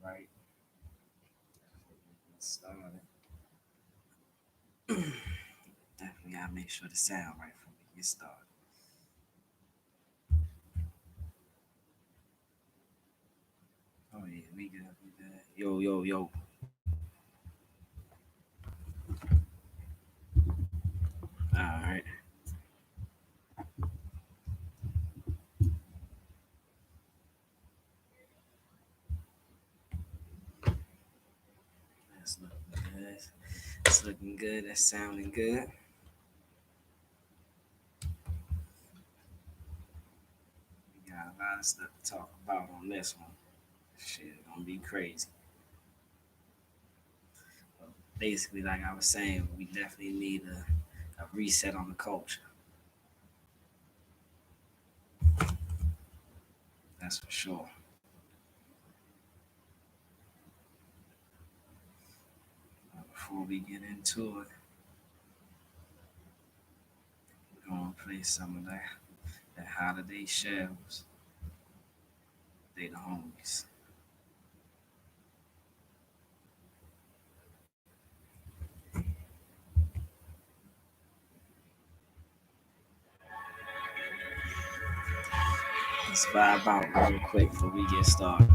right? Get started. Definitely gotta make sure the sound right before we get started. Oh yeah, we good, we good. Yo, yo, yo. All right. That's looking good. That's looking good. That's sounding good. We got a lot of stuff to talk about on this one. Shit, gonna be crazy. But basically, like I was saying, we definitely need a reset on the culture. That's for sure. Before we get into it, we're gonna play some of that holiday shells. They the homies. Let's vibe out real quick before we get started.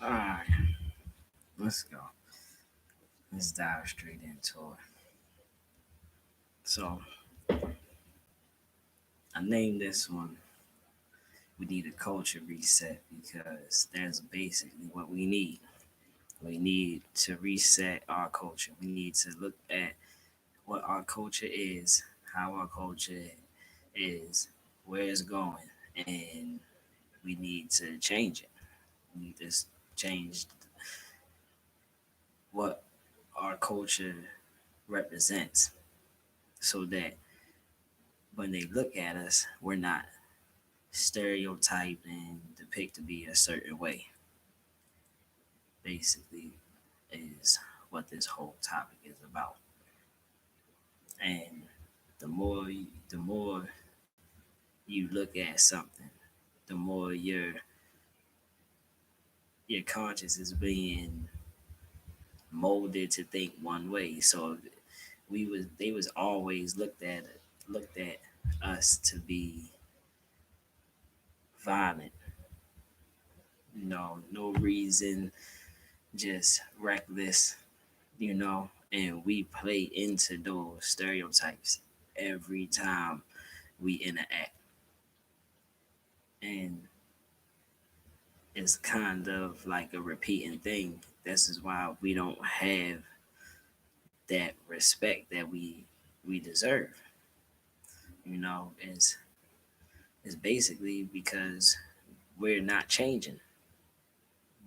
All right, let's go. Let's dive straight into it. So I named this one "We Need a Culture Reset" because that's basically what we need. We need to reset our culture. We need to look at what our culture is, how our culture is, where it's going, and we need to change it. We need to change what our culture represents so that when they look at us, we're not stereotyped and depicted to be a certain way. Basically, is what this whole topic is about. And the more you look at something, the more your conscience is being molded to think one way. So they was always looked at us to be violent, no reason, just reckless, and we play into those stereotypes every time we interact. And it's kind of like a repeating thing. This is why we don't have that respect that we deserve. It's basically because we're not changing.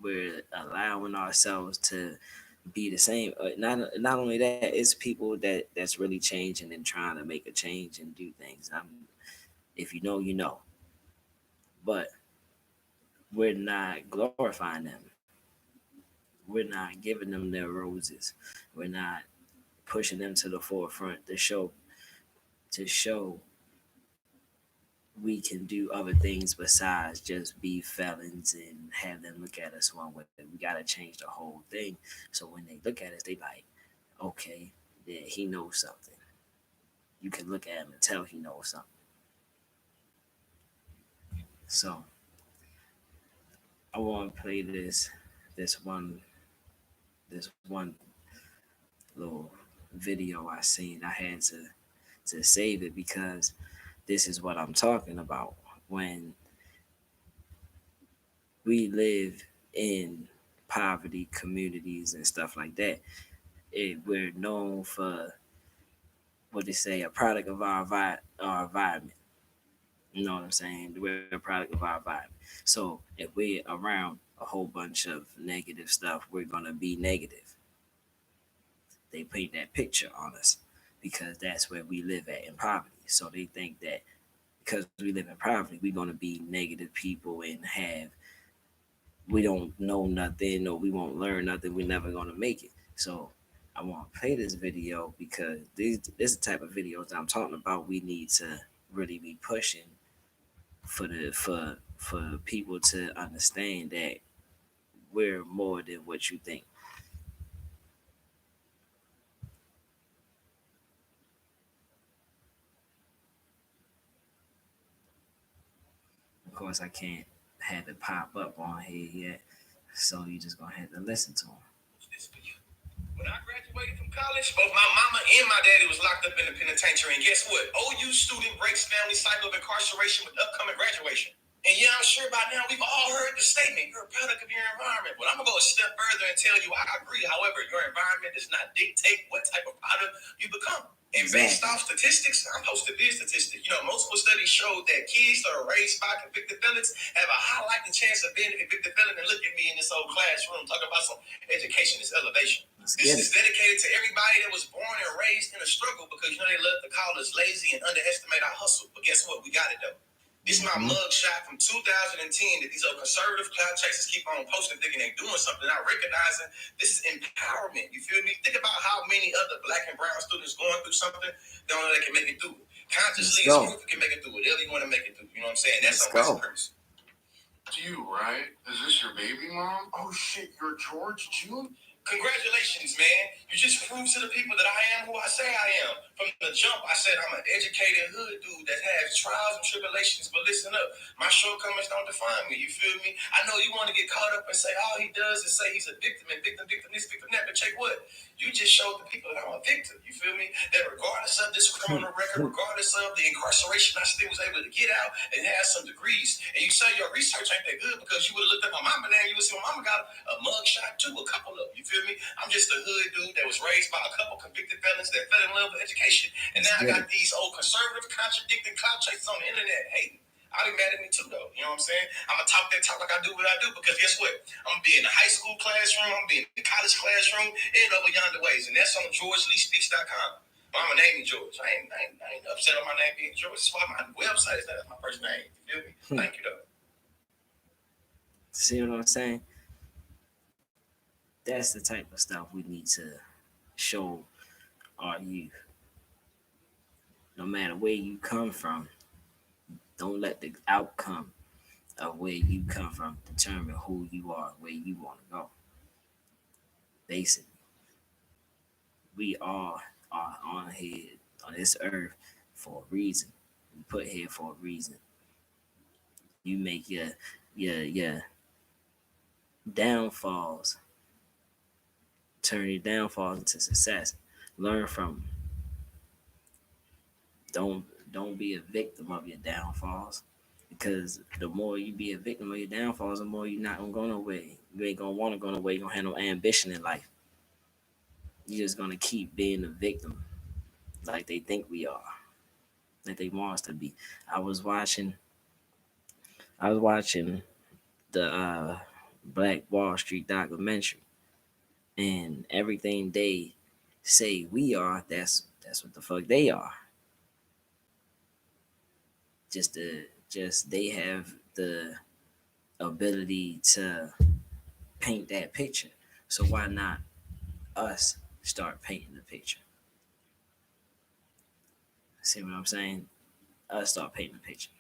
We're allowing ourselves to be the same. Not only that, it's people that's really changing and trying to make a change and do things. If you know, you know. But we're not glorifying them. We're not giving them their roses. We're not pushing them to the forefront to show we can do other things besides just be felons and have them look at us one way. We gotta change the whole thing. So when they look at us, they like, okay, yeah, he knows something. You can look at him and tell he knows something. So I want to play this one little video I seen. I had to save it because this is what I'm talking about. When we live in poverty communities and stuff like that, we're known for what they say, a product of our environment. You know what I'm saying? We're a product of our environment. So if we're around a whole bunch of negative stuff, we're gonna be negative. They paint that picture on us because that's where we live at in poverty. So they think that because we live in poverty, we're gonna be negative people and we don't know nothing or we won't learn nothing. We're never gonna make it. So I want to play this video because this is the type of videos that I'm talking about. We need to really be pushing for people to understand that we're more than what you think. Of course, I can't have it pop up on here yet, so you just gonna have to listen to them. When I graduated from college, both my mama and my daddy was locked up in the penitentiary. And guess what? OU student breaks family cycle of incarceration with upcoming graduation. And yeah, I'm sure by now we've all heard the statement, you're a product of your environment. But I'm going to go a step further and tell you I agree. However, your environment does not dictate what type of product you become. And based off statistics, I'm supposed to be a statistic. Multiple studies show that kids that are raised by convicted felons have a high likely chance of being a convicted felon. And look at me in this old classroom talking about some education is elevation. This is dedicated to everybody that was born and raised in a struggle because they love to call us lazy and underestimate our hustle. But guess what? We got it though. This is my mug shot from 2010 that these old conservative cloud chasers keep on posting, thinking they're doing something, not recognizing this is empowerment. You feel me? Think about how many other black and brown students going through something, they don't know they can make it through. Consciously, as group can make it through whatever you want to make it through. You know what I'm saying? That's on white supremacy. To you, right? Is this your baby mom? Oh shit, you're George June? Congratulations, man. You just proved to the people that I am who I say I am. From the jump, I said I'm an educated hood dude that has trials and tribulations. But listen up, my shortcomings don't define me. You feel me? I know you want to get caught up and say all he does is say he's a victim and victim this, victim that. But check what? You just showed the people that I'm a victim. You feel me? That regardless of this criminal record, regardless of the incarceration, I still was able to get out and have some degrees. And you say your research ain't that good because you would have looked at my mama name, you would see my mama got a mug shot too, a couple of them. You feel me? I'm just a hood dude that was raised by a couple convicted felons that fell in love with education. And now I got these old conservative, contradicting clout chasers on the internet. Hey, I'll be mad at me too, though. You know what I'm saying? I'm going to talk that talk like I do what I do because guess what? I'm going to be in the high school classroom, I'm going to be in the college classroom, and over yonder ways. And that's on GeorgeLeeSpeaks.com. Mama named me George. I ain't upset on my name being George. That's why my website is that. That's my first name. You feel me? Thank you, though. See what I'm saying? That's the type of stuff we need to show our youth. No matter where you come from, don't let the outcome of where you come from determine who you are, where you want to go. Basically, we all are on here on this earth for a reason. We put here for a reason. You make your downfalls, turn your downfalls into success. Learn from them. Don't be a victim of your downfalls. Because the more you be a victim of your downfalls, the more you're not gonna go nowhere. You ain't gonna want to go nowhere. You gonna have no ambition in life. You're just gonna keep being a victim, like they think we are, like they want us to be. I was watching, I was watching the Black Wall Street documentary, and everything they say we are, that's what the fuck they are. Just they have the ability to paint that picture. So why not us start painting the picture? See what I'm saying? Us start painting the picture.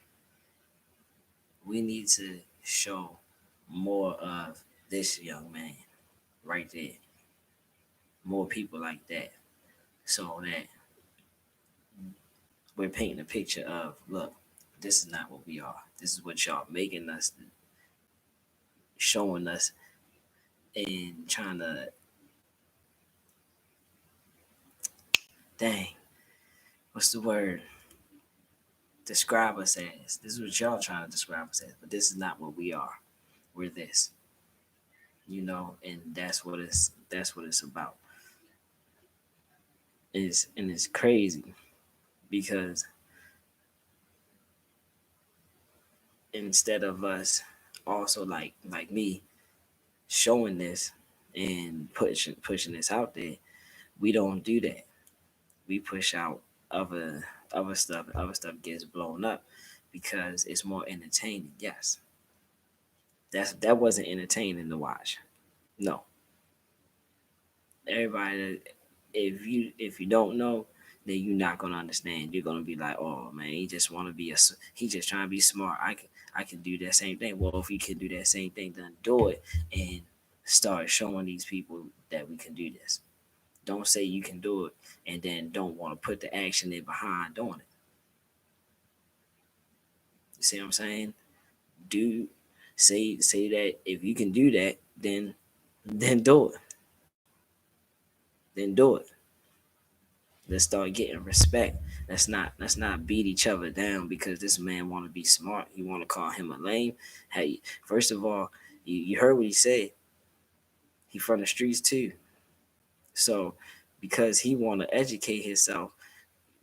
We need to show more of this young man right there. More people like that. So that we're painting a picture of, look, this is not what we are. This is what y'all making us, showing us, and trying to, dang, what's the word? Describe us as. This is what y'all trying to describe us as, but this is not what we are. We're this, and that's what it's about. It's crazy because instead of us also like me showing this and pushing this out there, we don't do that. We push out other stuff. Other stuff gets blown up because it's more entertaining. Yes, that wasn't entertaining to watch. No, everybody. If you don't know, then you're not gonna understand. You're gonna be like, oh man, he just want to he just trying to be smart. I can do that same thing. Well, if he can do that same thing, then do it and start showing these people that we can do this. Don't say you can do it and then don't want to put the action in behind doing it. You see what I'm saying? Do say that if you can do that, then do it. Then do it. Let's start getting respect. Let's not beat each other down because this man want to be smart. You want to call him a lame? Hey, first of all, you heard what he said. He from the streets too. So because he want to educate himself,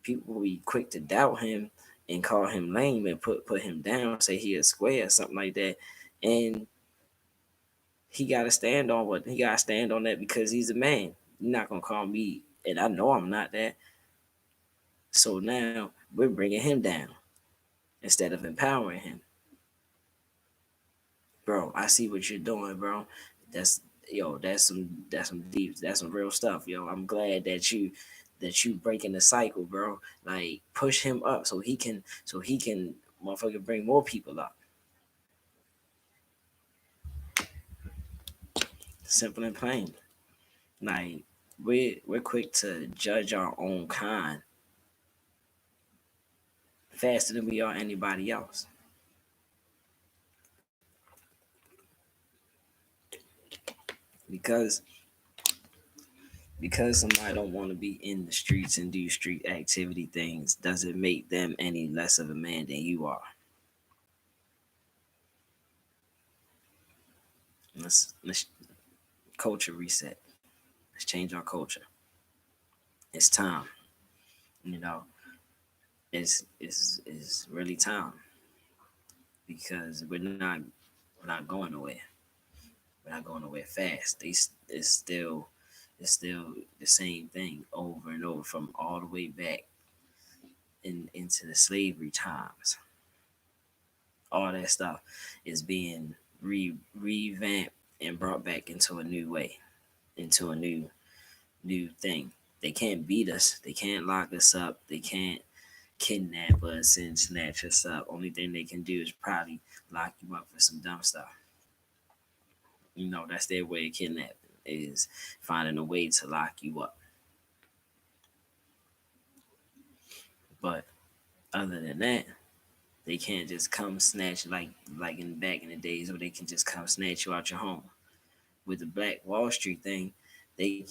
people will be quick to doubt him and call him lame and put him down, say he a square or something like that. And he gotta stand on that because he's a man. You're not gonna call me, and I know I'm not that. So now we're bringing him down instead of empowering him. Bro, I see what you're doing, bro. That's that's some deep, that's some real stuff, yo. I'm glad that you breaking the cycle, bro. Like push him up so he can motherfucker bring more people up. Simple and plain. Like we're quick to judge our own kind faster than we are anybody else. Because somebody don't want to be in the streets and do street activity things doesn't make them any less of a man than you are. Let's culture reset. Let's change our culture. It's time. You know, it's really time because we're not going nowhere. We're not going nowhere fast. It's still the same thing over and over from all the way back into the slavery times. All that stuff is being revamped and brought back into a new way, into a new thing. They can't beat us. They can't lock us up. They can't kidnap us and snatch us up. Only thing they can do is probably lock you up for some dumb stuff. That's their way of kidnapping is finding a way to lock you up. But other than that, they can't just come snatch like in back in the days where they can just come snatch you out your home. With the Black Wall Street thing, they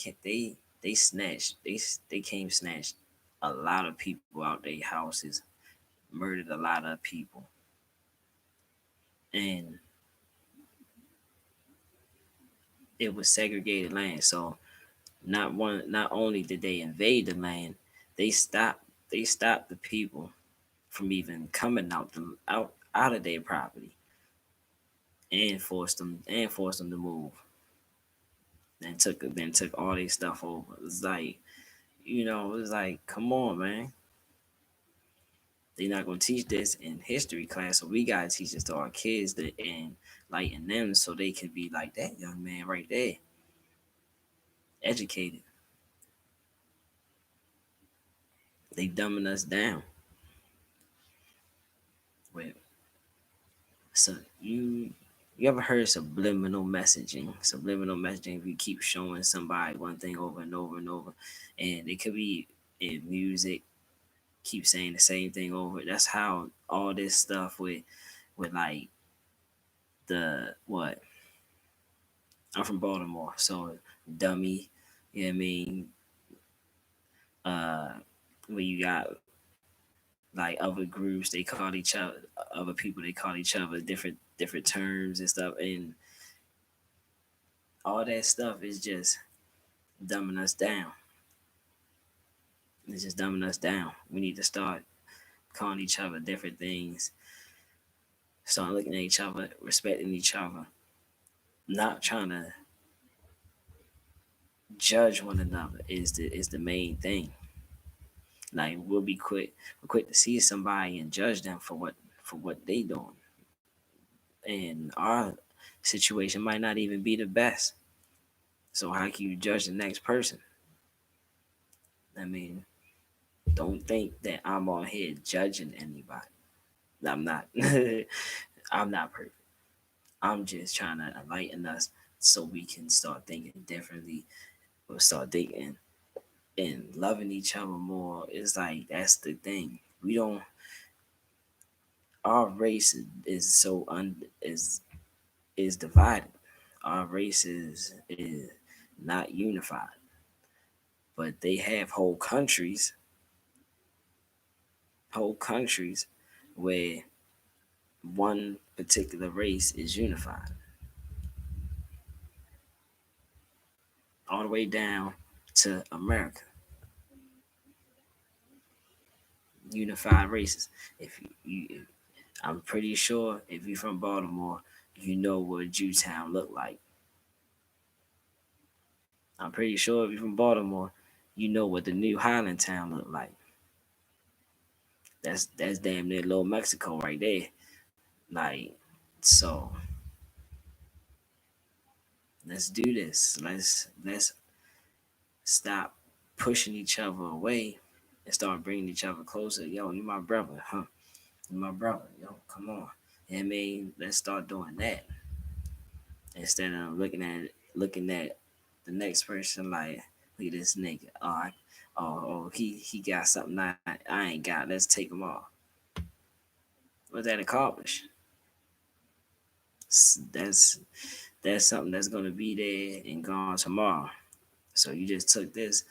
snatched they came snatched a lot of people out their houses, murdered a lot of people, and it was segregated land. So not only did they invade the land, they stopped the people from even coming out of their property and forced them to move. Then took all their stuff over. It's like it's like, come on, man. They're not gonna teach this in history class, so we gotta teach this to our kids and lighten them so they can be like that young man right there, educated. They dumbing us down. Wait, so you ever heard subliminal messaging? Subliminal messaging, if you keep showing somebody one thing over and over and over, and it could be in music, keep saying the same thing over. That's how all this stuff with like the what I'm from Baltimore, so dummy, you know what I mean? Uh, when you got like other groups, they call each other, other people, they call each other different terms and stuff, and all that stuff is just dumbing us down. It's just dumbing us down. We need to start calling each other different things, start looking at each other, respecting each other, not trying to judge one another is the main thing. Like we're quick to see somebody and judge them for what they doing, and our situation might not even be the best. So how can you judge the next person? I mean, don't think that I'm on here judging anybody. I'm not. I'm not perfect. I'm just trying to enlighten us so we can start thinking differently or start thinking and loving each other more. It's like that's the thing. We don't. Our race is so is divided. Our race is not unified, but they have whole countries where one particular race is unified, all the way down to America, unified races. If I'm pretty sure if you're from Baltimore, you know what Jewtown looked like. I'm pretty sure if you're from Baltimore, you know what the new Highland Town looked like. That's damn near Little Mexico right there. Like, so let's do this. Let's stop pushing each other away and start bringing each other closer. Yo, you my brother, huh? You my brother. Yo, come on. I mean, let's start doing that instead of looking at The next person like, look at this nigga. He got something I ain't got. Let's take him off. What that accomplish? That's something that's gonna be there and gone tomorrow. So you just took this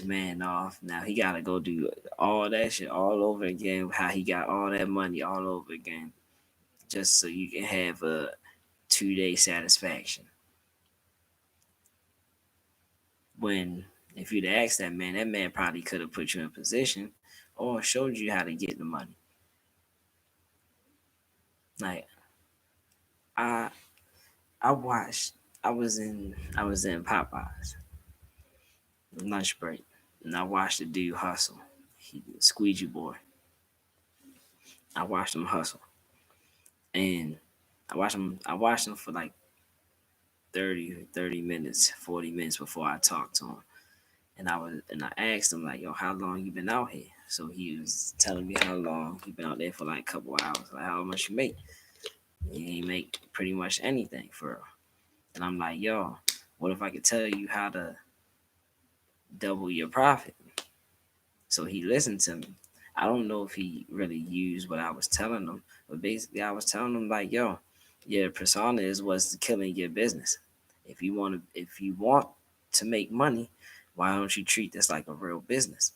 man off. Now he gotta go do all that shit all over again. How he got all that money all over again, just so you can have a 2 day satisfaction. When if you'd asked that man probably could have put you in position or showed you how to get the money. Like I I watched I was in Popeyes lunch break and I watched the dude hustle. He squeegee boy. I watched him hustle and I watched him for like 30 minutes, 40 minutes before I talked to him. And I asked him like, yo, how long you been out here? So he was telling me how long he been out there for like a couple hours. Like how much you make? He ain't make pretty much anything for real. And I'm like, yo, what if I could tell you how to double your profit? So he listened to me. I don't know if he really used what I was telling him, but basically I was telling him like, yo, your persona is what's killing your business. If you want to make money, why don't you treat this like a real business?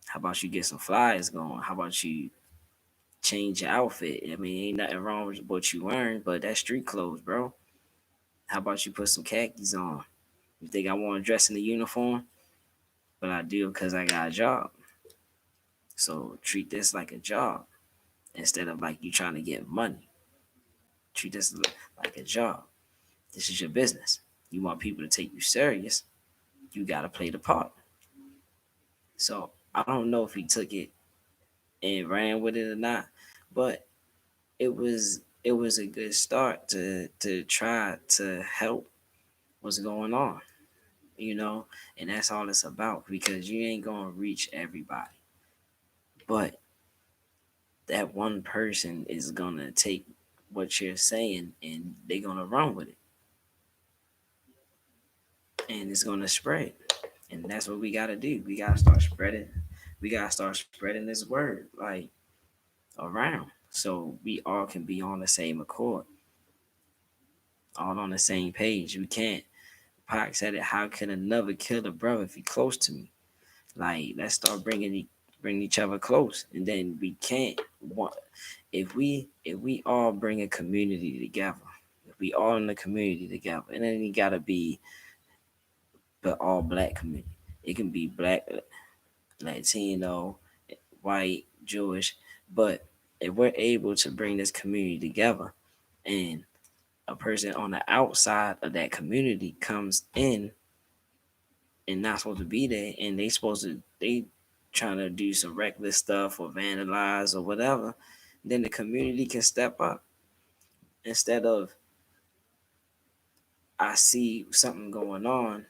How about you get some flyers going? How about you change your outfit? I mean, ain't nothing wrong with what you wearing, but that's street clothes, bro. How about you put some khakis on? You think I want to dress in the uniform? But I do because I got a job. So treat this like a job instead of like you trying to get money. Treat this like a job. This is your business. You want people to take you serious, you got to play the part. So I don't know if he took it and ran with it or not, but it was a good start to try to help what's going on, you know, and that's all it's about because you ain't gonna reach everybody, but that one person is gonna take what you're saying and they're gonna run with it and it's gonna spread. And that's what we gotta do. We gotta start spreading. We gotta start spreading this word like around so we all can be on the same accord, all on the same page. We can't. Pac said it. How can another kill a brother if he close to me? Like let's start bringing each other close, and then we can't. Want if we all bring a community together, if we all in the community together, and then you gotta be the all black community. It can be black, Latino, white, Jewish, but if we're able to bring this community together, and a person on the outside of that community comes in and not supposed to be there, and they trying to do some reckless stuff or vandalize or whatever, then the community can step up instead of I see something going on.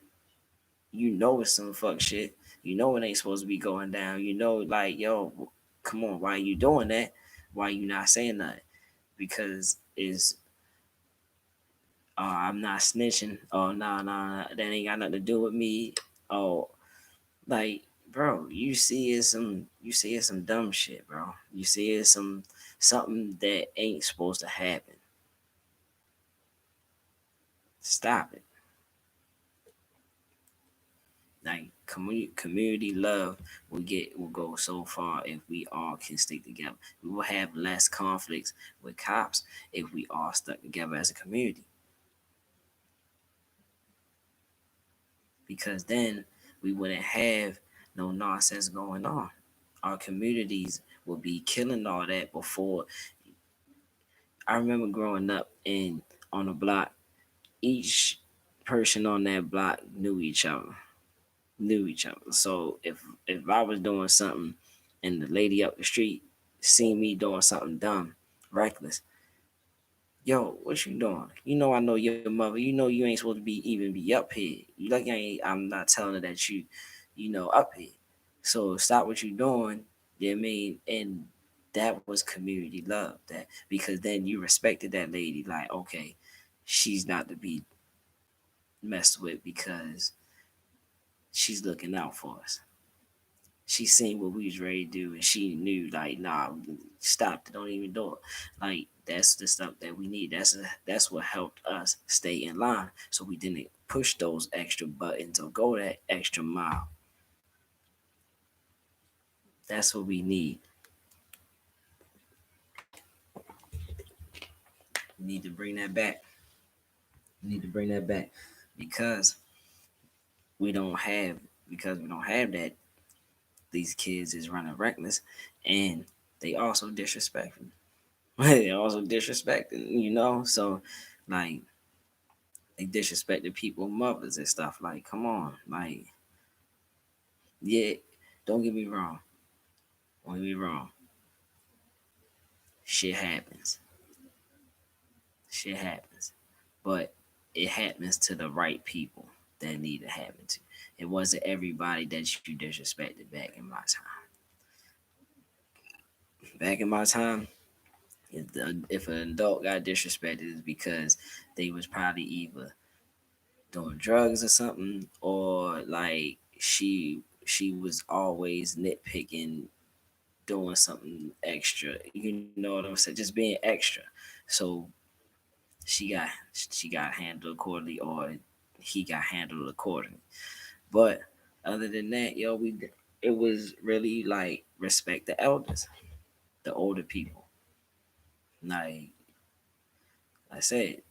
You know it's some fuck shit. You know it ain't supposed to be going down. You know, like yo, come on, why you doing that? Why you not saying nothing? Because it's I'm not snitching. Oh nah, that ain't got nothing to do with me. Oh, like bro, you see it's some dumb shit, bro. You see it's something that ain't supposed to happen. Stop it. Like community love will go so far if we all can stick together. We will have less conflicts with cops if we all stuck together as a community. Because then we wouldn't have no nonsense going on. Our communities would be killing all that before. I remember growing up in on the block, each person on that block knew each other. So if I was doing something and the lady up the street seen me doing something dumb, reckless, yo, what you doing? You know I know your mother. You know you ain't supposed to be even be up here. You like I'm not telling her that you up here. So stop what you doing. You know what I mean? And that was community love. That because then you respected that lady. Like okay, she's not to be messed with because she's looking out for us. She seen what we was ready to do, and she knew like, nah, stop it, don't even do it. Like that's the stuff that we need. That's what helped us stay in line, so we didn't push those extra buttons or go that extra mile. That's what we need. We need to bring that back. We need to bring that back because we don't have we don't have that. These kids is running reckless, and they also disrespectful. They also disrespecting, So, like, they disrespected people, mothers and stuff. Like, come on, like, yeah. Don't get me wrong. Don't get me wrong. Shit happens. Shit happens, but it happens to the right people that need to happen to. It wasn't everybody that you disrespected back in my time. Back in my time, if an adult got disrespected, it's because they was probably either doing drugs or something, or like she was always nitpicking, doing something extra. You know what I'm saying? Just being extra. So she got handled accordingly, or he got handled accordingly. But other than that, it was really like respect the elders, the older people. Like I said,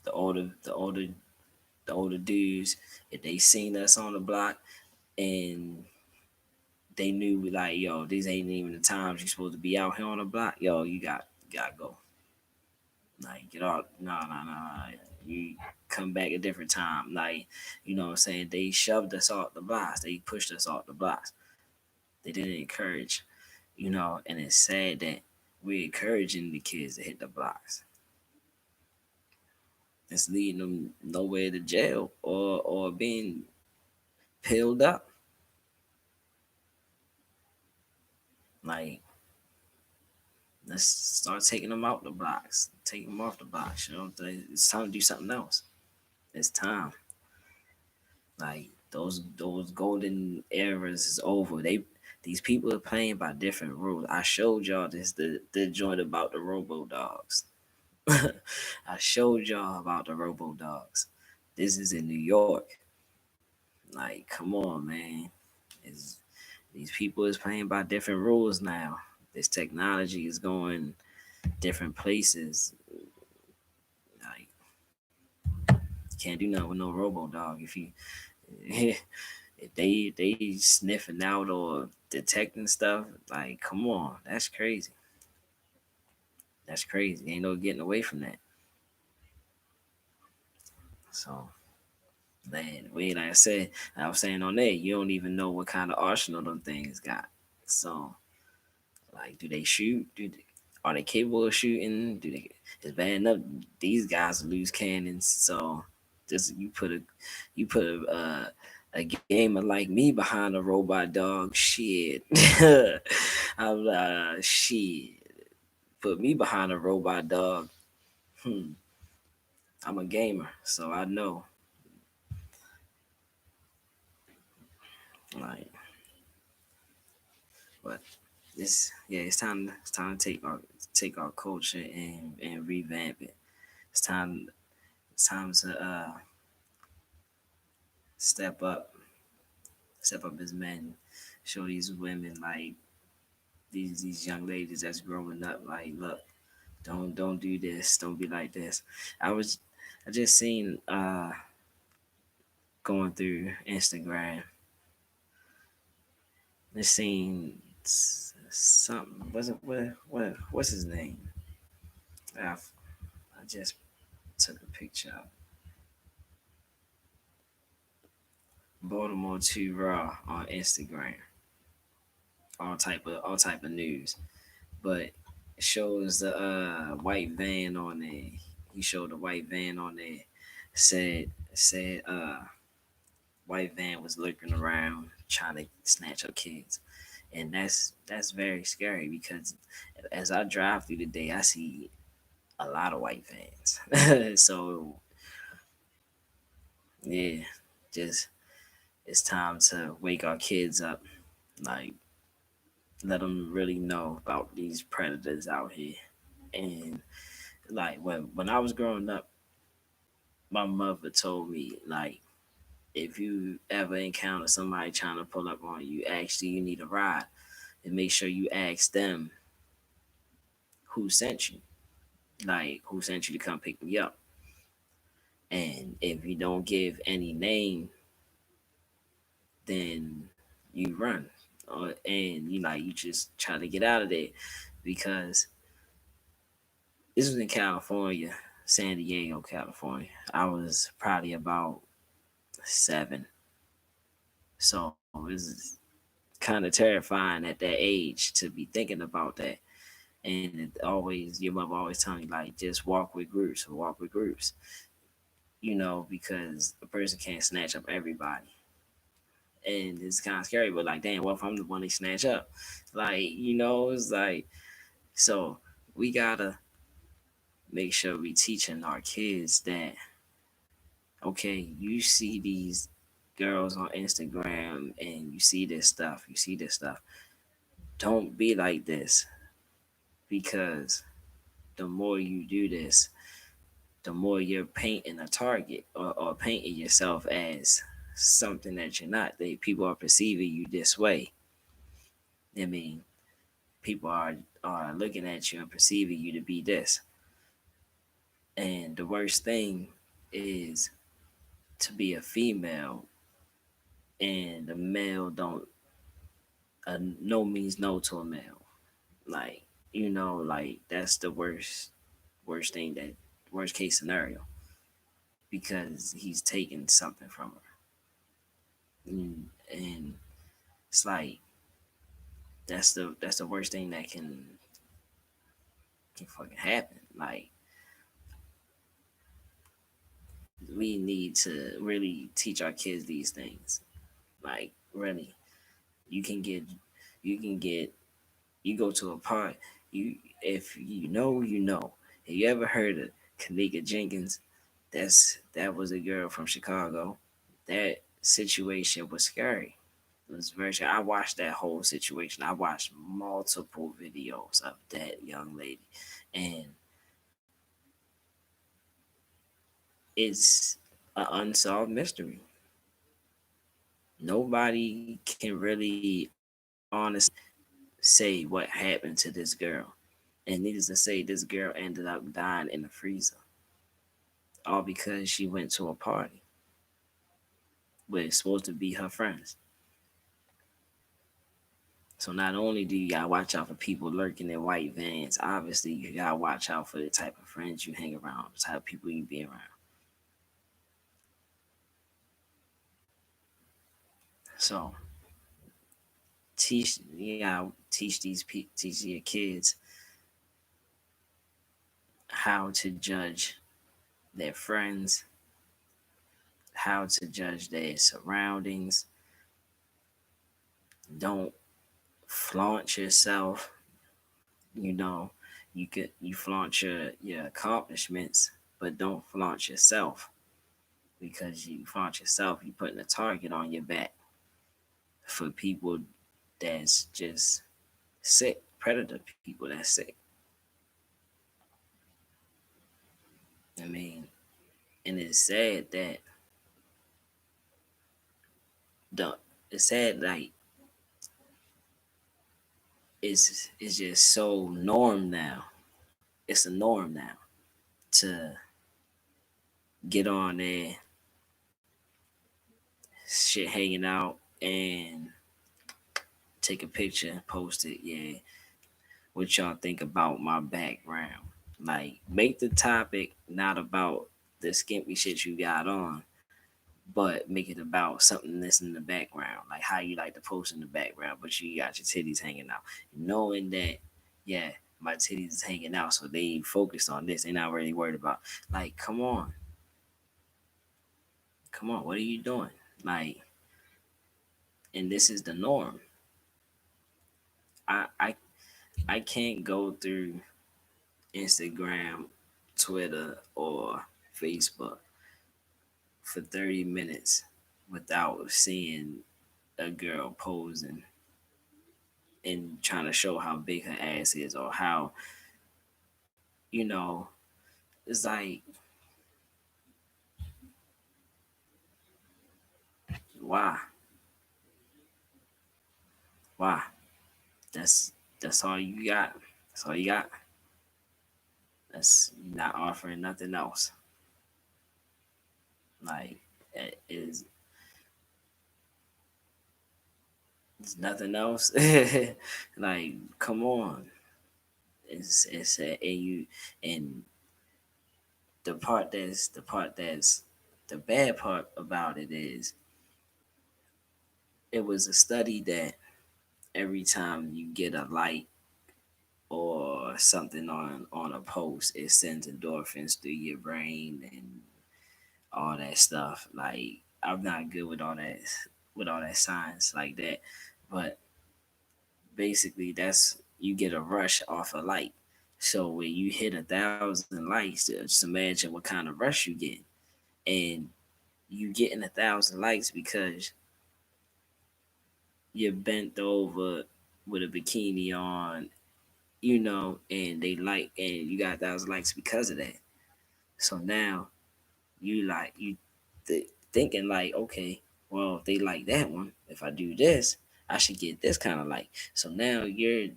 the older the older the older dudes, if they seen us on the block and they knew like, yo, these ain't even the times you're supposed to be out here on the block, yo, you gotta go. Like get out, no. You come back a different time. Like, what I'm saying? They shoved us off the blocks. They pushed us off the blocks. They didn't encourage, and it's sad that we're encouraging the kids to hit the blocks. It's leading them nowhere to jail or being pilled up. Like, let's start taking them out the blocks, take them off the blocks. It's time to do something else. It's time. Like those golden eras is over. These people are playing by different rules. I showed y'all the joint about the Robo Dogs. I showed y'all about the Robo Dogs. This is in New York. Like, come on, man. Is These people is playing by different rules now. This technology is going different places. Like, can't do nothing with no Robo Dog if you if they sniffing out or detecting stuff. Like, come on, that's crazy. That's crazy. Ain't no getting away from that. So, man, wait, like I was saying on there, you don't even know what kind of arsenal them things got. So, like, do they shoot? Are they capable of shooting? Do they? It's bad enough these guys lose cannons. So, just you put a gamer like me behind a robot dog. Shit, I'm shit. Put me behind a robot dog. Hmm. I'm a gamer, so I know. Like, but it's time to take our culture and revamp it. It's time it's time to step up, step up as men, show these women like these young ladies that's growing up like, look, don't do this, don't be like this. I just seen going through Instagram, I seen something. Was it what's his name? I just took a picture of Baltimore 2 Raw on Instagram. All type of news. But it shows the white van on there. He showed the white van on there. Said white van was lurking around trying to snatch up kids. And that's very scary because as I drive through the day I see a lot of white vans. So Yeah, just it's time to wake our kids up. Like, let them really know about these predators out here. And like when I was growing up, my mother told me like, if you ever encounter somebody trying to pull up on you, actually you need a ride, and make sure you ask them who sent you, like who sent you to come pick me up. And if you don't give any name, then you run, and you just try to get out of there, because this was in California, San Diego, California. I was probably about 7, so it was kind of terrifying at that age to be thinking about that. And your mother always telling you like, just walk with groups, walk with groups, because a person can't snatch up everybody. And it's kind of scary, but like, damn, what if I'm the one they snatch up? Like, it's like, so we gotta make sure we teaching our kids that, okay, you see these girls on Instagram and you see this stuff. Don't be like this, because the more you do this, the more you're painting a target, or painting yourself as something that you're not. People are perceiving you this way. I mean, people are looking at you and perceiving you to be this. And the worst thing is to be a female and the male don't, no means no to a male. Like, like that's the worst thing, that worst case scenario, because he's taking something from her. And it's like, that's the worst thing that can fucking happen. Like, we need to really teach our kids these things. Like, really, you can get you can get you go to a party. If you know. Have you ever heard of Kanika Jenkins? That was a girl from Chicago. That situation was scary. It was very scary. I watched that whole situation. I watched multiple videos of that young lady, and it's an unsolved mystery. Nobody can really honestly say what happened to this girl. And needless to say, this girl ended up dying in the freezer, all because she went to a party with supposed to be her friends. So not only do you gotta watch out for people lurking in white vans, obviously you gotta watch out for the type of friends you hang around, the type of people you be around. So teach your kids how to judge their friends, how to judge their surroundings. Don't flaunt yourself. You know, you flaunt your accomplishments, but don't flaunt yourself, because you flaunt yourself, you putting a target on your back for people that's just sick, predator people that's sick. I mean, and it's sad that the it's sad like it's just so norm now. It's a norm now to get on there, shit hanging out, and take a picture and post it. Yeah, what y'all think about my background? Like, make the topic not about the skimpy shit you got on, but make it about something that's in the background, like how you like to post in the background, but you got your titties hanging out, knowing that, yeah, my titties is hanging out, so they focused on this. They're not really worried about, like, come on, what are you doing? Like, and this is the norm. I I I can't go through Instagram, Twitter, or Facebook for 30 minutes without seeing a girl posing and trying to show how big her ass is or how, you know, it's like, why? Why? That's that's all you got. That's all you got. That's not offering nothing else. Like it is it's nothing else. Like, come on. And you and the part that's the bad part about it is it was a study that every time you get a like or something on a post, it sends endorphins through your brain and all that stuff. Like, I'm not good with all that science like that, but basically that's you get a rush off a like. So when you hit 1,000 likes, just imagine what kind of rush you get, and you getting 1,000 likes because you're bent over with a bikini on, and they like, and you got 1,000 likes because of that. So now you thinking like, okay, well, if they like that one, if I do this, I should get this kind of like. So now you're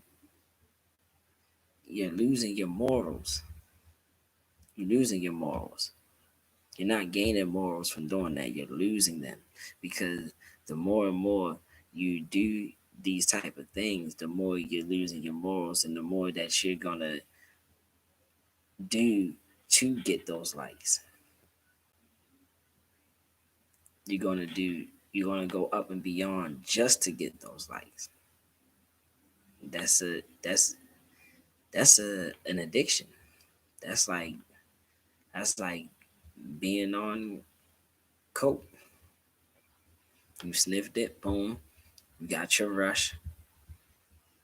losing your morals. You're losing your morals. You're not gaining morals from doing that. You're losing them because the more and more you do these type of things, the more you're losing your morals, and the more that you're gonna do to get those likes. You're gonna go up and beyond just to get those likes. That's an addiction. That's like that's like being on coke. You sniffed it, boom, you got your rush.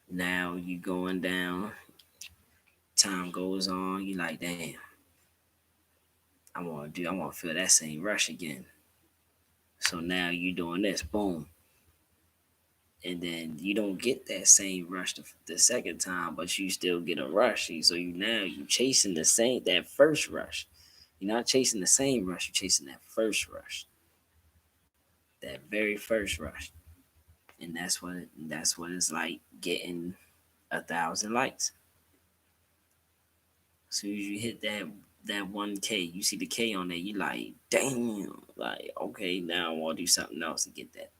Now you going down. Time goes on. You like, damn, I want to feel that same rush again. So now you doing this, boom, and then you don't get that same rush the second time, but you still get a rush. So you chasing the same that first rush. You're not chasing the same rush. You're chasing that first rush, that very first rush, and that's what it's like getting 1,000 likes. As soon as you hit that 1K, you see the K on there, you like, damn, like, okay, now I want to do something else to get that.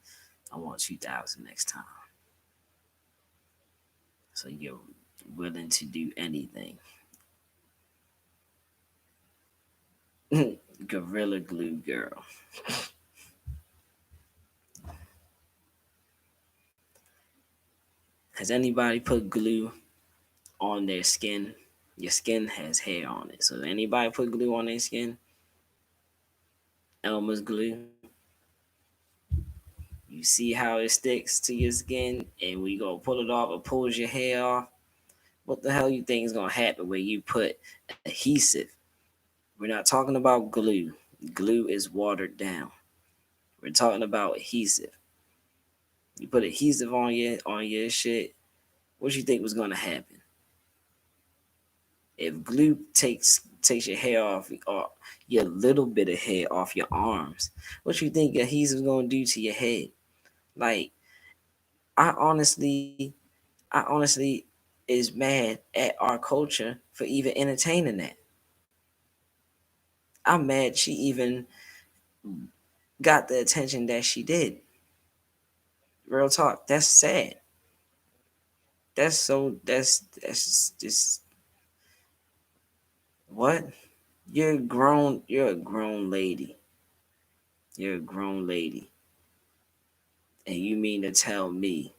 I want 2,000 next time. So you're willing to do anything. Gorilla Glue girl. Has anybody put glue on their skin? Your skin has hair on it. So anybody put glue on their skin? Elmer's glue. You see how it sticks to your skin, and when you go pull it off, it pulls your hair off. What the hell you think is gonna happen when you put adhesive? We're not talking about glue. Glue is watered down. We're talking about adhesive. You put adhesive on your shit. What you think was gonna happen? If glue takes your hair off, or your little bit of hair off your arms, what you think adhesive gonna do to your head? Like, I honestly, I honestly is mad at our culture for even entertaining that. I'm mad she even got the attention that she did. Real talk. That's sad. That's just what? You're grown. You're a grown lady. You're a grown lady. And you mean to tell me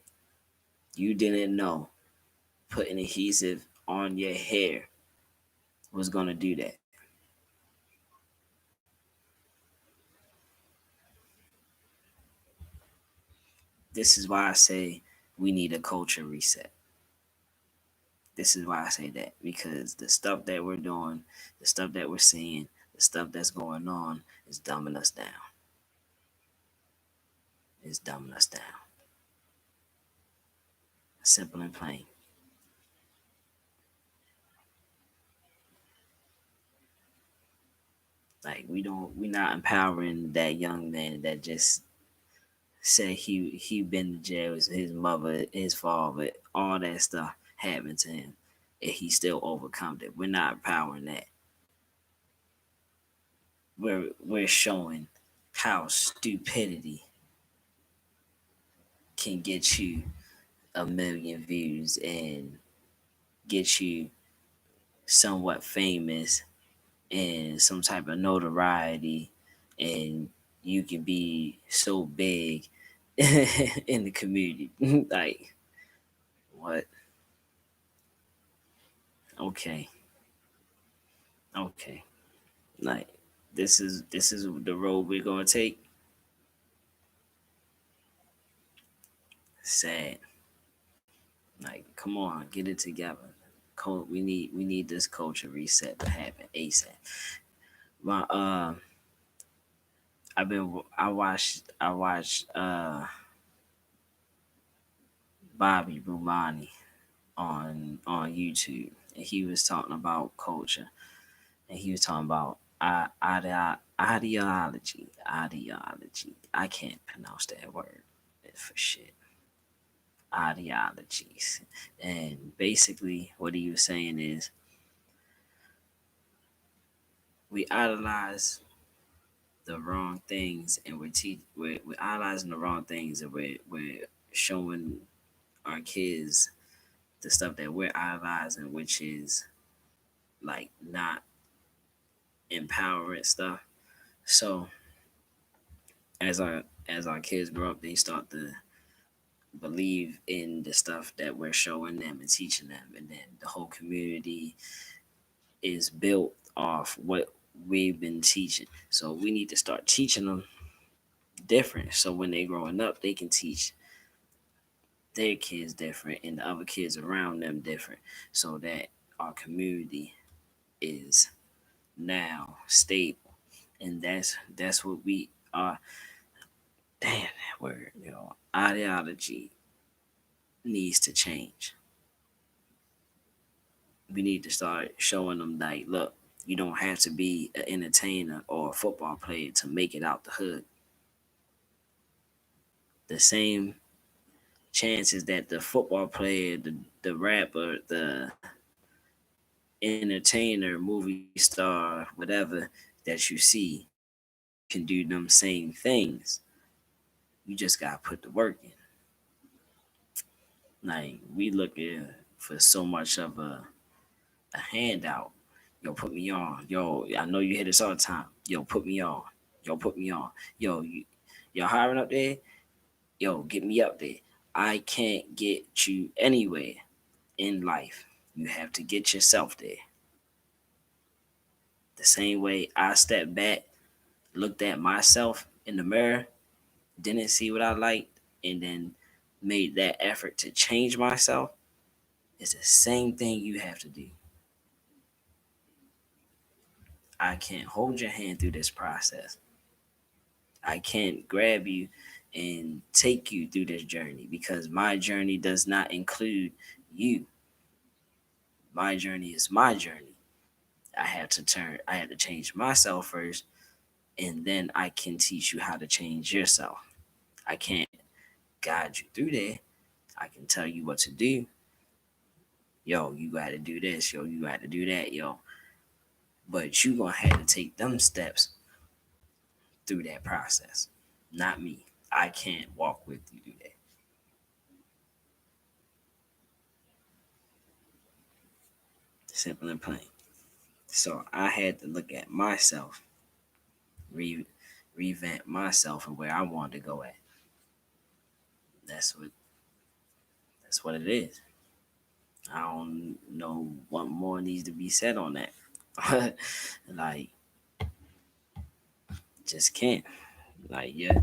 you didn't know putting adhesive on your hair was gonna do that? This is why I say we need a culture reset. This is why I say that, because the stuff that we're doing, the stuff that we're seeing, the the stuff that's going on is dumbing us down. It's dumbing us down. Simple and plain. Like we not empowering that young man that just said he been to jail, his mother, his father, all that stuff happened to him, and he still overcome it. We're not empowering that. We're showing how stupidity can get you a million views and get you somewhat famous and some type of notoriety, and you can be so big in the community. Like what? Okay, okay. Like this is the road we're gonna take. Sad. Like come on, get it together. We need this culture reset to happen ASAP. My I watched Bobby Bumani on YouTube, and he was talking about culture, and he was talking about ideology. I can't pronounce that word for shit. Ideologies, and basically what he was saying is we idolize the wrong things, and we're idolizing the wrong things, and we're showing our kids the stuff that we're idolizing, which is like not empowering stuff. So as our kids grow up, they start to believe in the stuff that we're showing them and teaching them, and then the whole community is built off what we've been teaching. So we need to start teaching them different, so when they growing up they can teach their kids different and the other kids around them different, so that our community is now stable. And that's what we are. Damn that word, ideology needs to change. We need to start showing them like, look, you don't have to be an entertainer or a football player to make it out the hood. The same chances that the football player, the rapper, the entertainer, movie star, whatever that you see, you can do them same things. You just gotta put the work in. Like we looking for so much of a handout. Yo, put me on. Yo, I know you hear this all the time. Yo, put me on. Yo, put me on. Yo, y'all hiring up there? Yo, get me up there. I can't get you anywhere in life. You have to get yourself there. The same way I stepped back, looked at myself in the mirror, didn't see what I liked, and then made that effort to change myself, it's the same thing you have to do. I can't hold your hand through this process. I can't grab you and take you through this journey because my journey does not include you. My journey is my journey. I had to change myself first, and then I can teach you how to change yourself. I can't guide you through there. I can tell you what to do. Yo, you got to do this. Yo, you got to do that. Yo, but you gonna have to take them steps through that process, not me. I can't walk with you through that. Simple and plain. So I had to look at myself, re- revamp myself and where I wanted to go at. That's what it is. I don't know what more needs to be said on that. Like, just can't. Like, your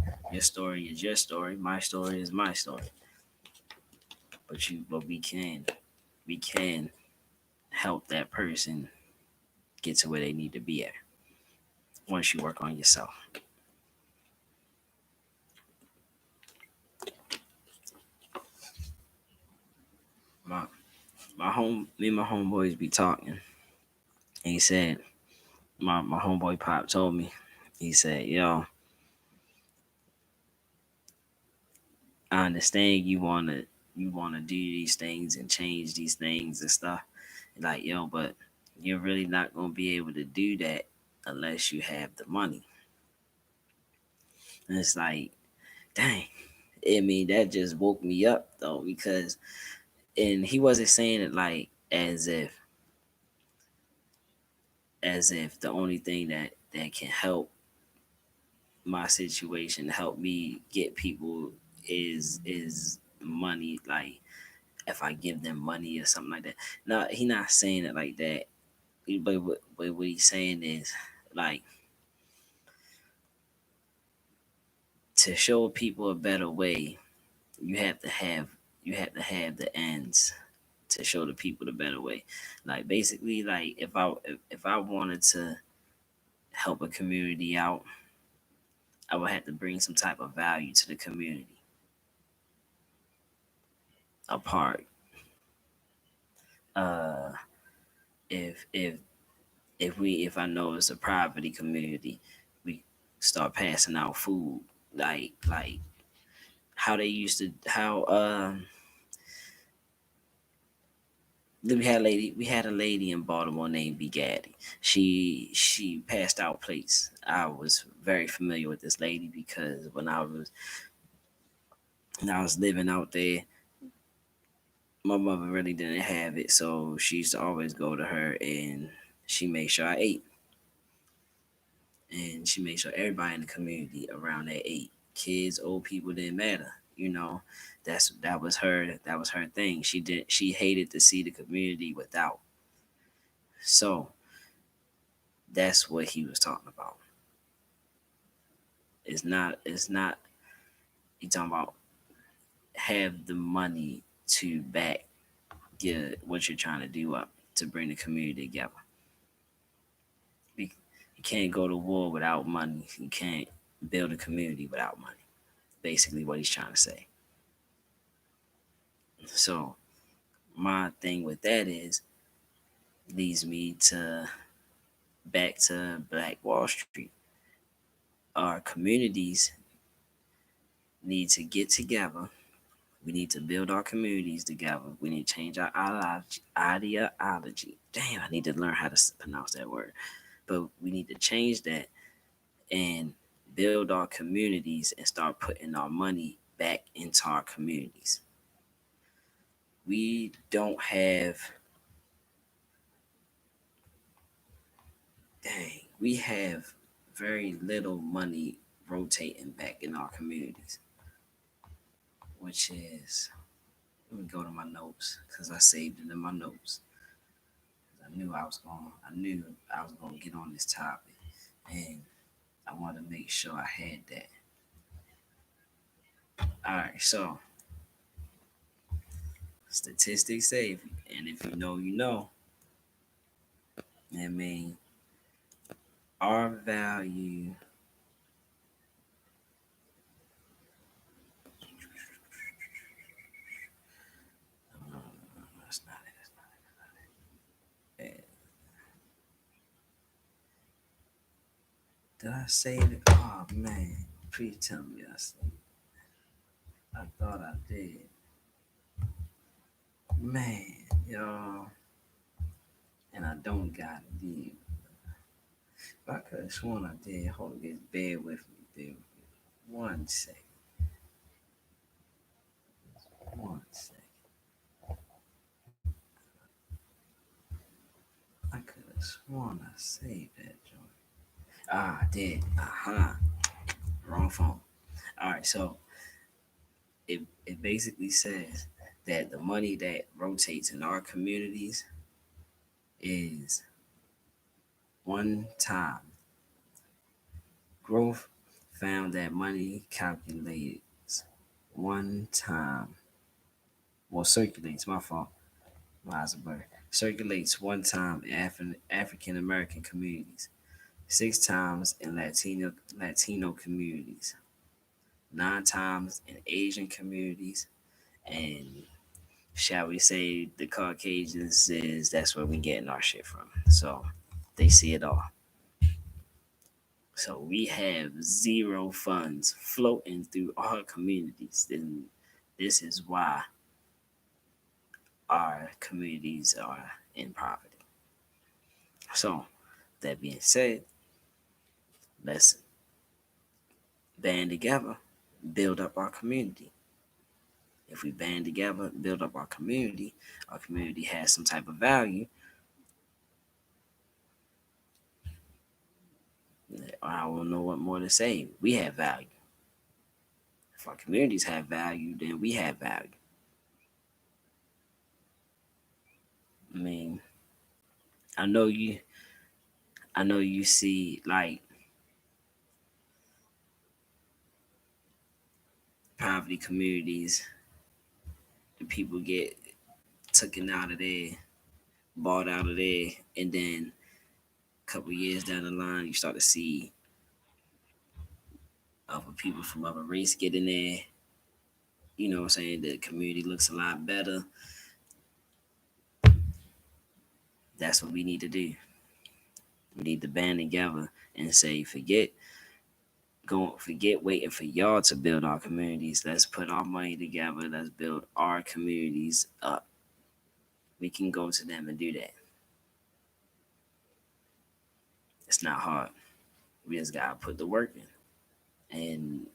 story is your story. My story is my story. But we can help that person get to where they need to be at. once you work on yourself. My me and my homeboys be talking, and he said, my homeboy Pop told me, he said, yo, I understand you wanna do these things and change these things and stuff. Like, yo, but you're really not gonna be able to do that unless you have the money. And it's like, dang. I mean, that just woke me up though, because and he wasn't saying it like as if the only thing that can help my situation, help me get people is money. Like if I give them money or something like that. No, he not saying it like that. But what he's saying is like to show people a better way, you have to have the ends to show the people the better way. Like basically, like if I wanted to help a community out, I would have to bring some type of value to the community. A park. Uh, if I know it's a poverty community, we start passing out food. Like how they used to how we had a lady in Baltimore named Bugatti. She passed out plates. I was very familiar with this lady because when I was living out there, my mother really didn't have it, so she used to always go to her and she made sure I ate. And she made sure everybody in the community around there ate. Kids, old people, didn't matter. That was her thing. She hated to see the community without. So that's what he was talking about. It's not he talking about have the money to back get what you're trying to do up to bring the community together. You can't go to war without money. You can't build a community without money. Basically what he's trying to say. So my thing with that is leads me to back to Black Wall Street. Our communities need to get together. We need to build our communities together. We need to change our ideology. Damn, I need to learn how to pronounce that word. But we need to change that and build our communities and start putting our money back into our communities. We don't have, we have very little money rotating back in our communities, which is, let me go to my notes because I saved it in my notes. I knew I was going to get on this topic, and I want to make sure I had that. All right, so statistics say, and if you know, you know. I mean, our value. No, that's not it. That's not it. Did I save it? Oh man, please tell me I saved it. I thought I did. Man, y'all, and I don't got it. Dude. If I could have sworn I did. Hold on, just bear with me. Bear with me. 1 second. 1 second. I could have sworn I saved that joint. Ah, I did. Uh-huh. Wrong phone. All right, so it basically says that the money that rotates in our communities is one time. Growth found that money calculates one time, well, circulates, my fault, Weisenberg, circulates one time in African American communities. 6 times in Latino communities, 9 times in Asian communities, and shall we say the Caucasians is that's where we getting our shit from. So they see it all. So we have zero funds floating through our communities. Then this is why our communities are in poverty. So that being said, let's band together, build up our community. If we band together, build up our community has some type of value. I don't know what more to say. We have value. If our communities have value, then we have value. I mean, I know you. I know you see like poverty communities. The people get taken out of there, bought out of there, and then a couple years down the line, you start to see other people from other race get in there. You know what I'm saying? The community looks a lot better. That's what we need to do. We need to band together and say, forget waiting for y'all to build our communities. Let's put our money together. Let's build our communities up. We can go to them and do that. It's not hard. We just gotta put the work in. And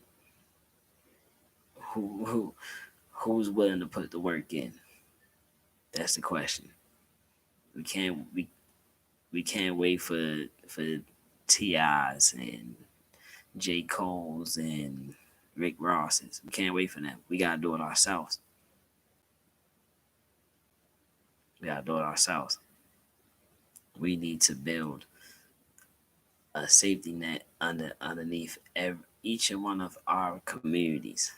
who who's willing to put the work in? That's the question. We can't wait for Ti's and J. Cole's and Rick Ross's. We can't wait for them. We gotta do it ourselves. We gotta do it ourselves. We need to build a safety net underneath each and one of our communities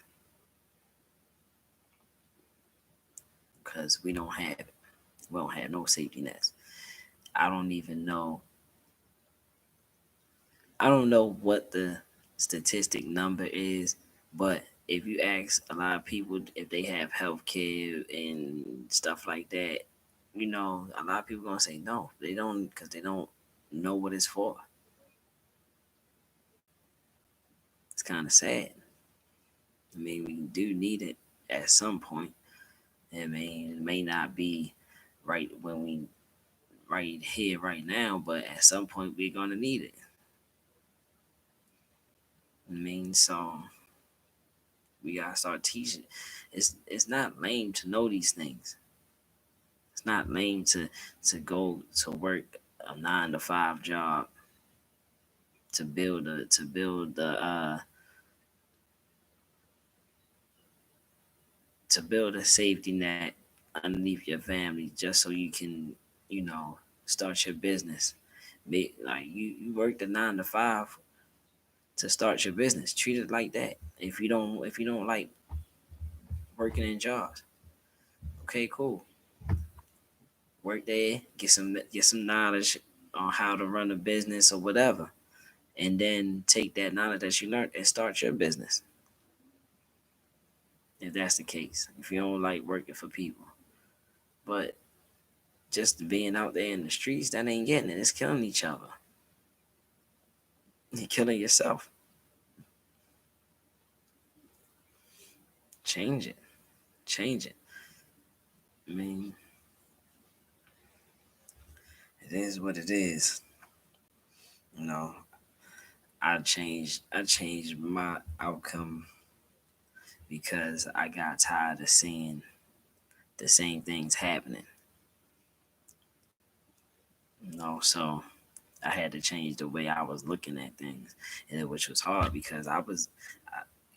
because we don't have it. We don't have no safety nets. I don't even know. I don't know what the statistic number is, but if you ask a lot of people if they have health care and stuff like that, a lot of people gonna say no. They don't because they don't know what it's for. It's kind of sad. I mean, we do need it at some point. I mean, it may not be right when we right here right now, but at some point we're gonna need it. I mean, so we gotta start teaching. It's not lame to know these things. It's not lame to go to work a 9 to 5 job to build a safety net underneath your family just so you can you know start your business. Like you work the 9 to 5 to start your business. Treat it like that. If you don't like working in jobs, okay, cool. Work there, get some knowledge on how to run a business or whatever, and then take that knowledge that you learned and start your business. If that's the case, if you don't like working for people, but just being out there in the streets, that ain't getting it. It's killing each other. You're killing yourself. Change it. Change it. I mean, it is what it is. You know, I changed my outcome because I got tired of seeing the same things happening. So I had to change the way I was looking at things, and which was hard because it's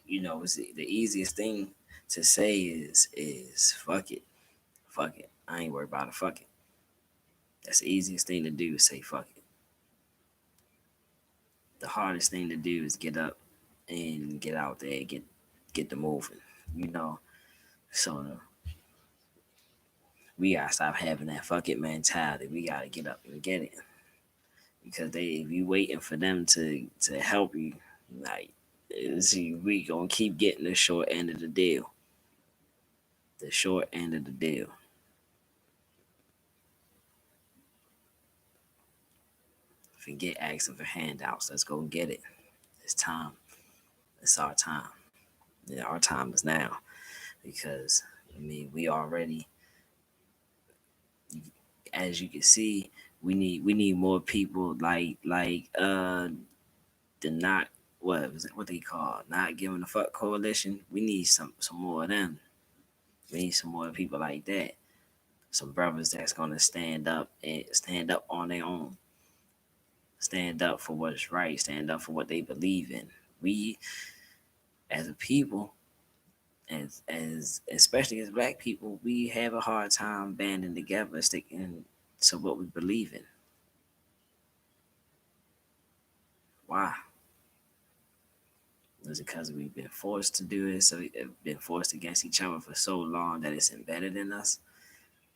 the easiest thing to say is fuck it. I ain't worried about it. Fuck it. That's the easiest thing to do is say fuck it. The hardest thing to do is get up and get out there, get the moving. You know, so we gotta stop having that fuck it mentality. We gotta get up and get it. because they if you waiting for them to help you, like see, we gonna keep getting the short end of the deal. The short end of the deal. Forget asking for handouts. Let's go get it. It's time. It's our time. Yeah, our time is now because we already, as you can see, we need more people the not what was it what they call not giving a fuck coalition. We need some more of them. We need some more people like that. Some brothers that's gonna stand up and stand up on their own. Stand up for what's right. Stand up for what they believe in. We as a people, as especially as black people, we have a hard time banding together, sticking to what we believe in. Why? Is it because we've been forced to do it? So we've been forced against each other for so long that it's embedded in us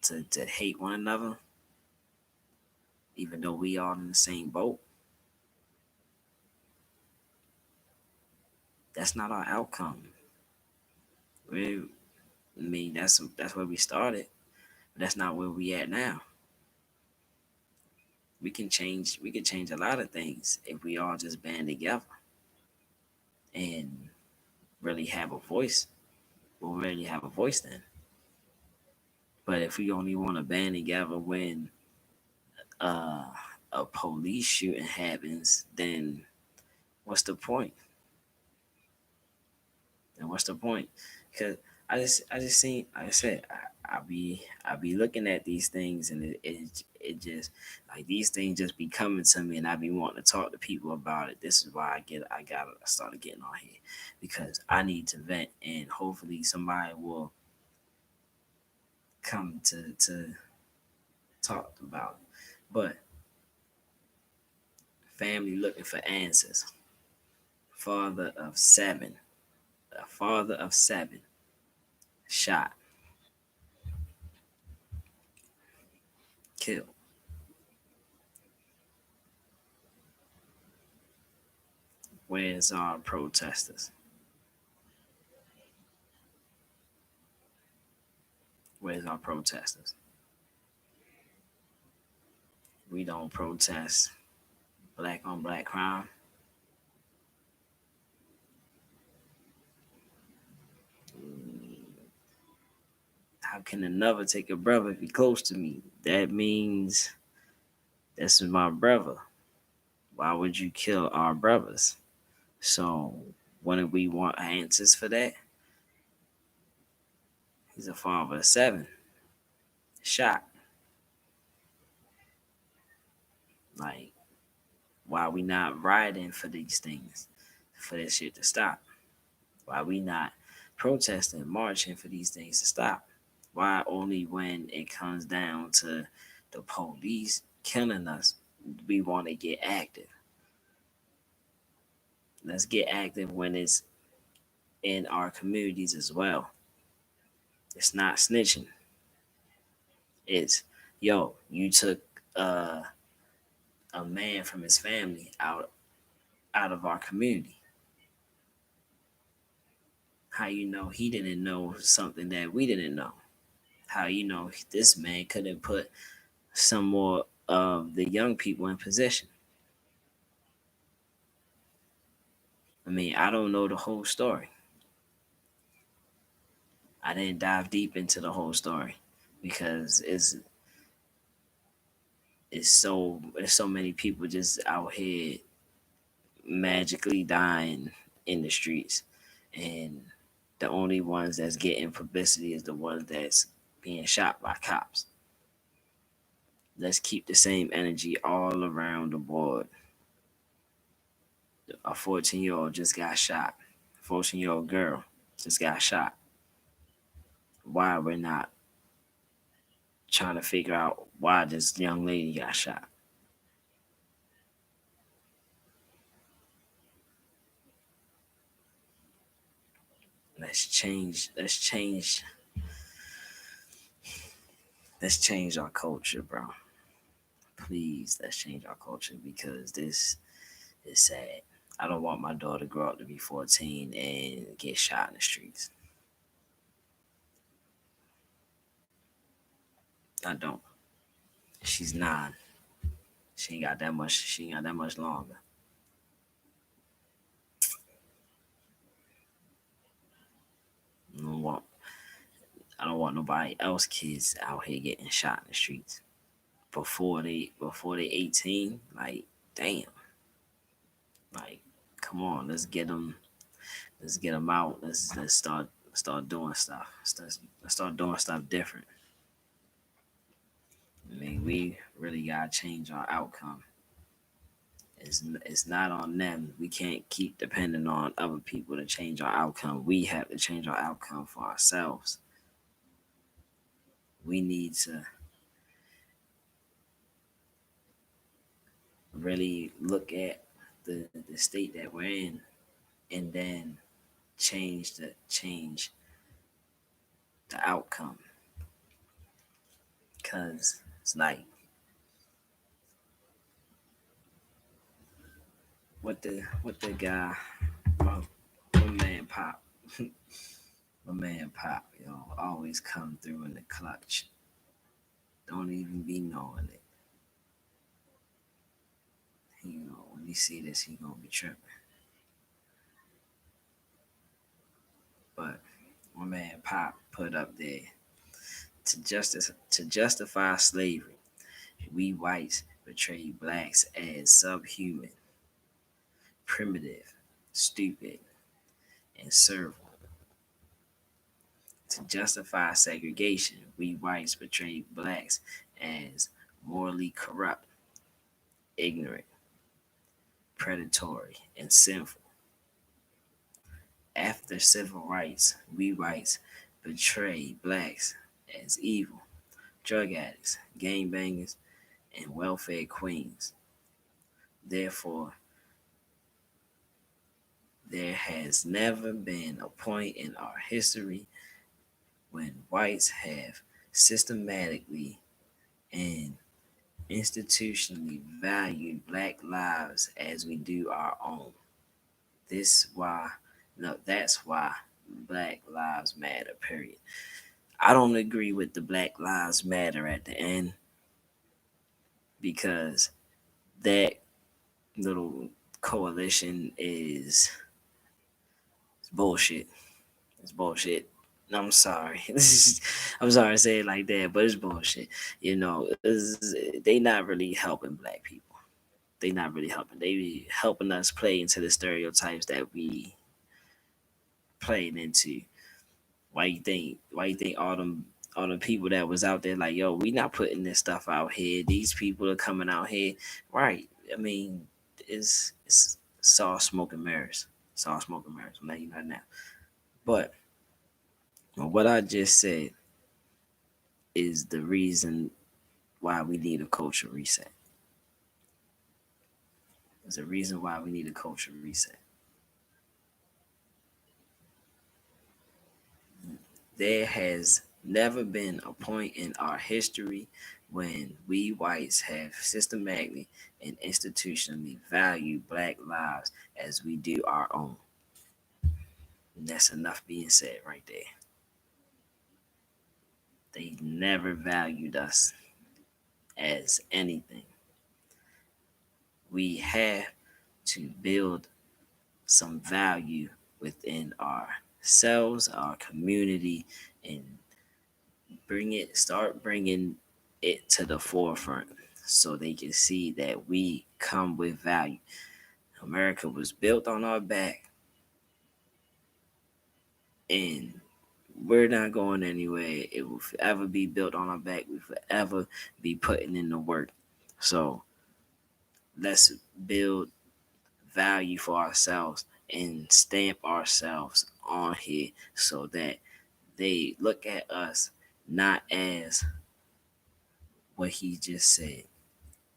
to hate one another, even though we all in the same boat. That's not our outcome. We, that's where we started. But that's not where we at now. We can change. We can change a lot of things if we all just band together and really have a voice. We'll really have a voice then. But if we only want to band together when uh, a police shooting happens, then what's the point? And what's the point? Because I just seen, like I said, I be looking at these things, and it just like these things just be coming to me, and I be wanting to talk to people about it. This is why I started getting on here because I need to vent, and hopefully somebody will come to talk about it. But family looking for answers. Father of seven, a father of seven, shot, killed. Where's our protesters? Where's our protesters? We don't protest black on black crime. How can another take a brother if he close to me? That means this is my brother. Why would you kill our brothers? So when we want answers for that, he's a father of seven, shot. Like, why we not riding for these things, for this shit to stop? Why we not protesting, marching for these things to stop? Why only when it comes down to the police killing us, we want to get active? Let's get active when it's in our communities as well. It's not snitching. It's yo, you took uh, a man from his family out of our community. How you know he didn't know something that we didn't know? How you know this man couldn't put some more of the young people in position? I don't know the whole story. I didn't dive deep into the whole story because there's so many people just out here magically dying in the streets, and the only ones that's getting publicity is the ones that's being shot by cops. Let's keep the same energy all around the board. A 14-year-old just got shot. 14-year-old girl just got shot. Why we're not trying to figure out why this young lady got shot? Let's change. Let's change our culture, bro. please, let's change our culture because this is sad. I don't want my daughter to grow up to be 14 and get shot in the streets. I don't. She's 9. She ain't got that much. She ain't got that much longer. I don't want. I don't want nobody else kids out here getting shot in the streets before they 18. Like, damn. Like, come on. Let's get them out. Let's start doing stuff. Let's start doing stuff different. I mean, we really gotta change our outcome. It's not on them. We can't keep depending on other people to change our outcome. We have to change our outcome for ourselves. We need to really look at the state that we're in and then change the outcome. Cause it's like what the guy my man Pop my man Pop, always come through in the clutch. Don't even be knowing it. When he see this, he gonna be tripping. But my man Pop put up there to justify slavery. We whites portray blacks as subhuman, primitive, stupid, and servile. To justify segregation, we whites portray blacks as morally corrupt, ignorant, predatory, and sinful. After civil rights, we whites portray blacks as evil, drug addicts, gangbangers, and welfare queens. Therefore, there has never been a point in our history when whites have systematically and institutionally valued black lives as we do our own. This why no, that's why Black Lives Matter, period. I don't agree with the Black Lives Matter at the end because that little coalition is bullshit. It's bullshit. I'm sorry. I'm sorry to say it like that, but it's bullshit. They not really helping black people. They not really helping. They be helping us play into the stereotypes that we playing into. Why you think all them people that was out there like, yo, we not putting this stuff out here. These people are coming out here. Right. I mean, it's all smoke and mirrors. It's all smoke and mirrors. I'm letting you know now. But what I just said is the reason why we need a culture reset. There's a reason why we need a culture reset. There has never been a point in our history when we whites have systematically and institutionally valued black lives as we do our own. And that's enough being said right there. They never valued us as anything. We have to build some value within ourselves, our community, and start bringing it to the forefront so they can see that we come with value. America was built on our back, and we're not going anywhere. It will forever be built on our back. We forever be putting in the work. So let's build value for ourselves and stamp ourselves on here so that they look at us not as what he just said.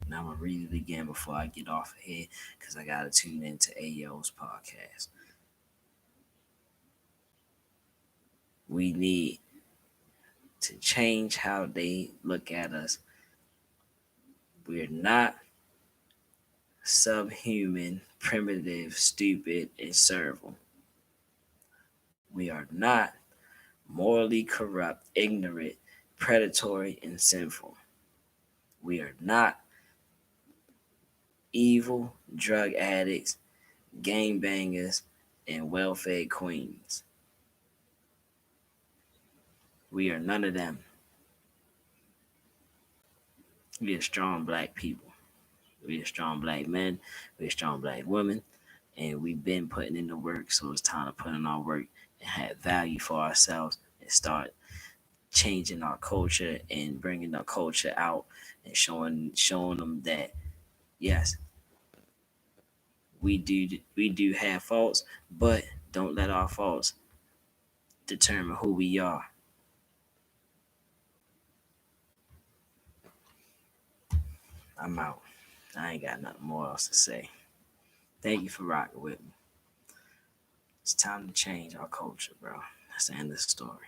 And I'm gonna read it again before I get off of here because I gotta tune into Ayo's podcast. We need to change how they look at us We are not subhuman, primitive, stupid, and servile. We are not morally corrupt, ignorant, predatory, and sinful. We are not evil, drug addicts, gang bangers, and well-fed queens. We are none of them. We are strong black people. We are strong black men. We are strong black women. And we've been putting in the work, so it's time to put in our work and have value for ourselves and start changing our culture and bringing our culture out and showing them that yes, we do have faults, but don't let our faults determine who we are. I'm out. I ain't got nothing more else to say. Thank you for rocking with me. It's time to change our culture, bro. That's the end of the story.